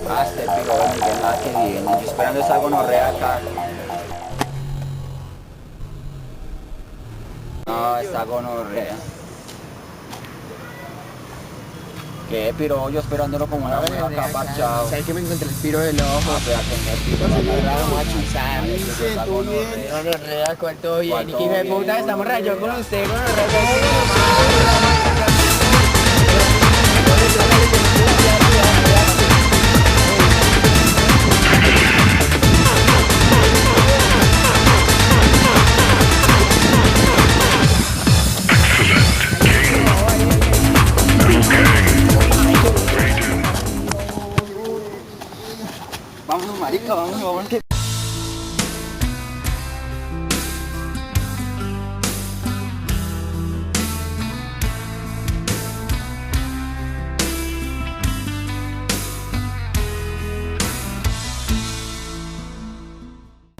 Ah, este piro, Miguel, nada que viene. Yo esperando esa gonorrea acá. No, esa gonorrea. ¿Qué piro? Yo esperándolo como una buena acá parchado. ¿Sabes que me encontré el piro del ojo? Ah, pero atender el piro. Vamos a chuzar. ¿Todo bien? Gonorrea, ¿cuál todo bien? ¿Cuál todo Hijo de bien? puta, estamos rayos con usted, gonorrea.